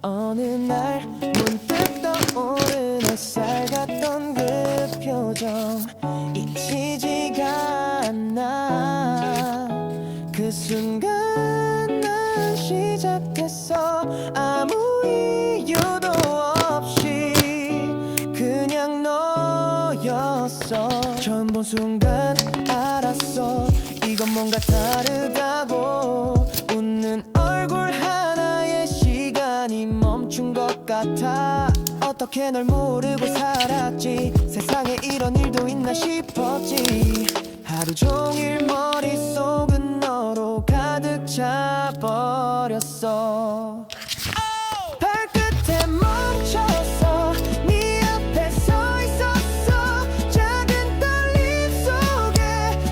어느 날 문득 떠오른 햇살 같던 그 표정 잊히지가 않아. 그 순간 난 시작했어. 아무 이유도 없이 그냥 너였어. 처음 본 순간 알았어. 이건 뭔가 다르다고. 웃는 얼굴 하나에 시간이 멈춘 것 같아. 어떻게 널 모르고 살았지. 세상에 이런 일도 있나 싶었지. 하루 종일 머릿속은 너로 가득 차버렸어. 발끝에 멈춰서 네 앞에 서 있었어. 작은 떨림 속에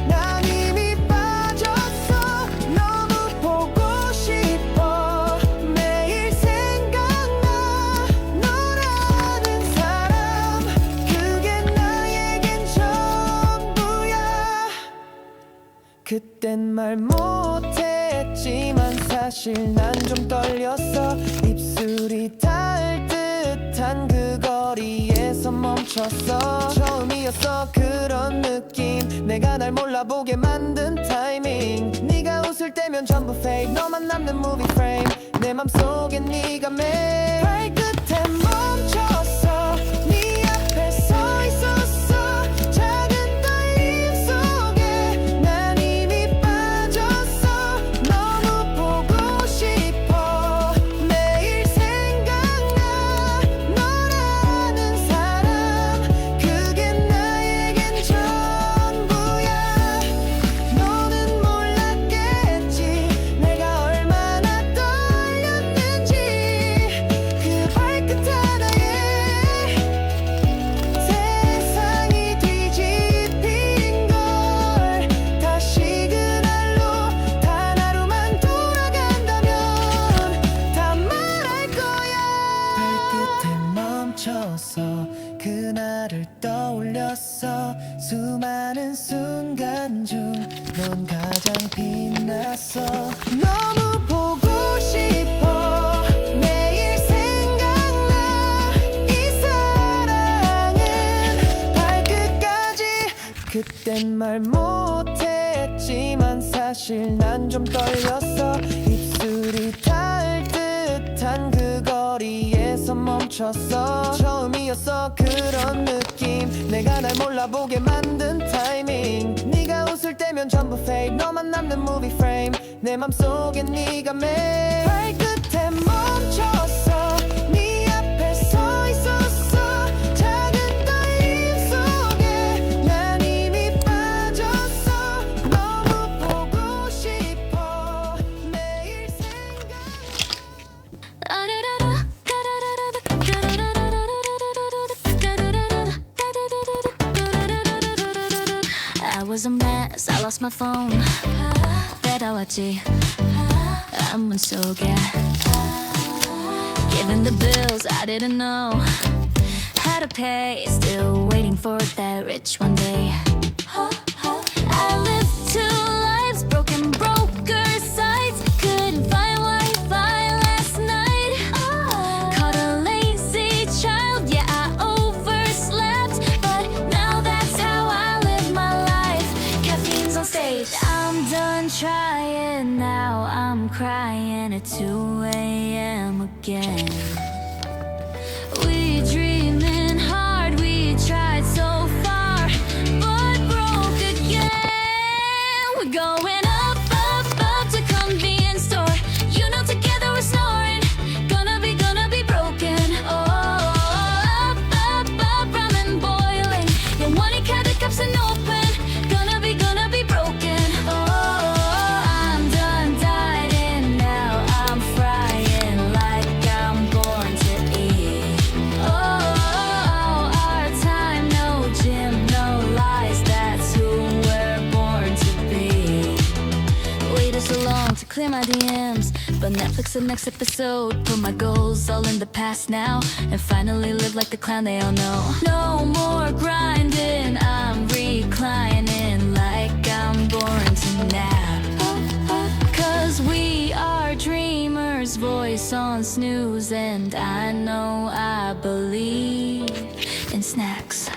난 이미 빠졌어. 너무 보고 싶어. 매일 생각나. 너라는 사람 그게 나에겐 전부야. 그땐 말 못했지만 사실 난 좀 떨렸어. 입술이 닿을 듯한 그 거리에서 멈췄어. 처음이었어 그런 느낌. 내가 날 몰라보게 만든 타이밍. 네가 웃을 때면 전부 fake. 너만 남는 movie frame. 내 맘속에 네가 매일. 발끝에 멈췄어. 네 앞에 서 있었어. 작은 떨림 속에 난 이미 빠졌어. 너무 보고 싶어. 매일 생각나. 너라는 사람 그게 나에겐 전부야. 너는 몰랐겠지 내가 얼마나 떨렸는지. 그 발끝 하나에 세상이 뒤집힌 걸. 다시 그날로 단 하루만 돌아간다면 다 말할 거야. 발끝에 멈춰서 그날을 떠올렸어. 수많은 순간 중 넌 가장 빛났어. 너무 보고 싶어. 매일 생각나. 이 사랑은 발끝까지. 그땐 말 못했지만 사실 난 좀 떨렸어. 입술이 닿을 듯한 그 거리에서 멈췄어. 처음이었어 그런 느낌. 내가 날 몰라보게 만든 타이밍. 네가 웃을 때면 전부 fake. 너만 남는 movie frame. 내 맘속에 네가 매일. 발끝에 멈췄어. 네 앞에 서 있었어. 작은 떨림 속에 난 이미 빠졌어. 너무 보고 싶어. 매일 생각. I was a mess, I lost my phone. 배달왔지 안문 속에. Given the bills I didn't know how to pay. Still waiting for that rich one day. I lived two lives, broken broker sites. Couldn't find Wi-Fi last night. Caught a lazy child, yeah I overslept. But now that's how I live my life. Caffeine's on stage, I'm done trying. Now I'm crying at 2 a.m. again. We dreaming hard, we tried so far, but broke again. We're going up, up, up to convenience store. You know together we're snoring. Gonna be broken. Oh, up, up, up, ramen boiling. Yeah, wanting the cups and open. Gonna be broken. Oh, I'm done dieting now. I'm frying like I'm born to eat. Oh, our time, no gym, no lies. That's who we're born to be. Waited so long to clear my DMs, but Netflix the next episode. Put my goals all in the past now, and finally live like the clown they all know. No more grinding, I'm reclining like I'm born to nap. 'Cause we are dreamers, voice on snooze, and I know I believe in snacks.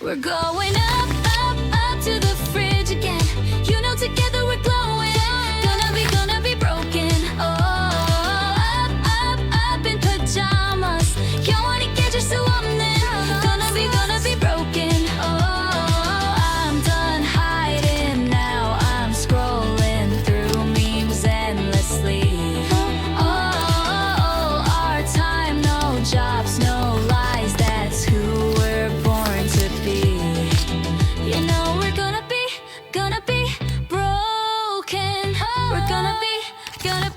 We're going up, up, up to the fridge again. You know together we're glowing. Gonna be broken. Oh, up, up, up in pajamas. 영원히 깨질 수 없는. Gonna be broken. Oh, I'm done hiding now. I'm scrolling through memes endlessly. Oh, our time, no jobs, no lies. That's who we're born to be. You know we're gonna be broken. We're gonna be gonna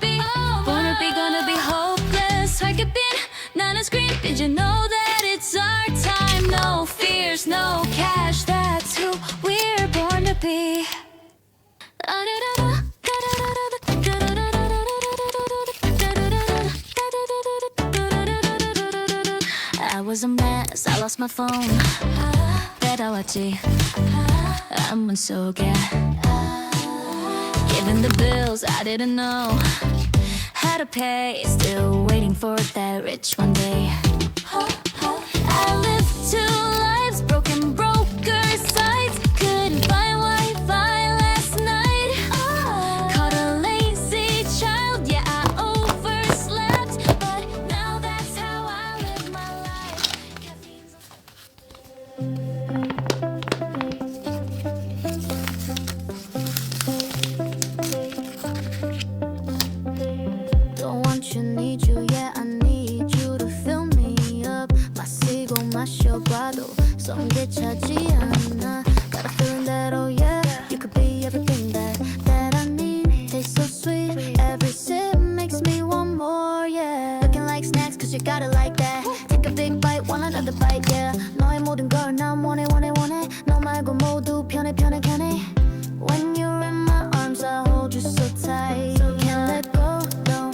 be hopeless. 밝게 빈 나는 screen. Did you know that it's our time? No fears, no cash. That's who we're born to be. I was a mess, I lost my phone. 배달왔지 안문 속에. Given the bills I didn't know how to pay. Still waiting for that rich one day. I lived 2 lives, broken broker sites. Couldn't find Wi-Fi last night. Caught a lazy child, yeah I overslept. But now that's how I live my life. Don't want you, need you, yeah I need you to fill me up. 마시고 마셔봐도 성게 차지 않아. Got a feeling that oh yeah, you could be everything that I need. Tastes so sweet, every sip makes me want more, yeah. Looking like snacks cause you got it like that. Take a big bite, want another bite, yeah. 너의 모든 걸 난 원해. 너 말고 모두 편해. When you're in my arms I hold you so tight. Can't let go, no.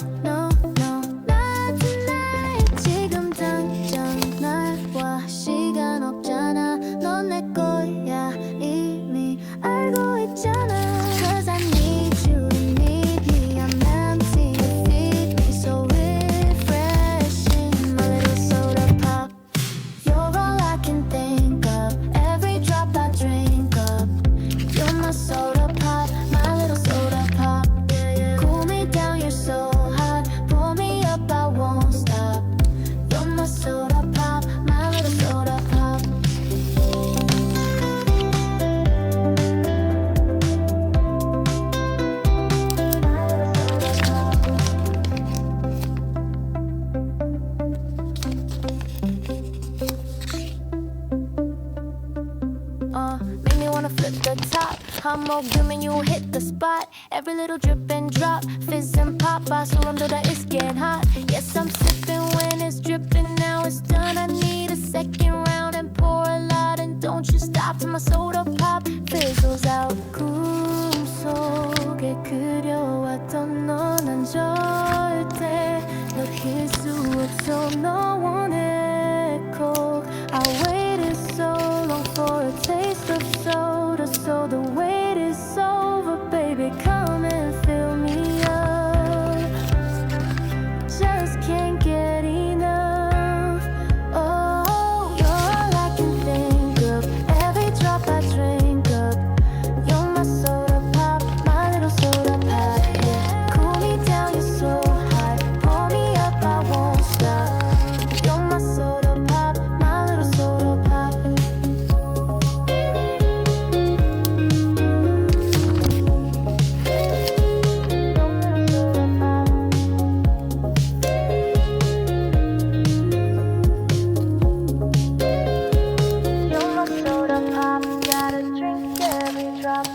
Not tonight. 지금 당장 날와 시간 없잖아. 넌 내 거야 이미 알고 있잖아. Cause I need you, you need me. I'm empty, you feed me so refreshing. My little soda pop, you're all I can think of. Every drop I drink up. You're my soda pop, my little soda pop. Cool me down, you're so hot. Pull me up, I won't stop. You're my soda pop, my little soda pop. Make me wanna flip the top. I'm opium you hit the spot. Every little drip and drop, fizz and pop. I surrender that it's getting hot. Yes, I'm sipping when it's dripping. Now it's done. I need a second round and pour a lot. And don't you stop till my soda pop fizzles out. 꿈속에 그려왔던 너 난 절대 놓칠 수 없어. 너 원해 꼭. I waited so long for a taste of soda, so the wait is over, baby. Come and fill me up. Just can't get enough. Oh, you're all I can think of. Every drop I drink up. You're my soda pop, my little soda pop. Yeah. Cool me down, you're so hot. Pull me up, I won't stop. You're my soda pop, my little soda pop. You're my soda pop, gotta drink every drop.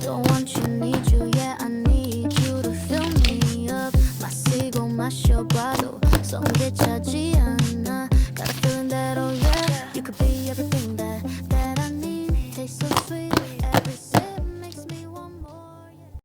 Don't want you, need you, yeah I need you to fill me up. 마시고 마셔봐도 성게 차지 않아.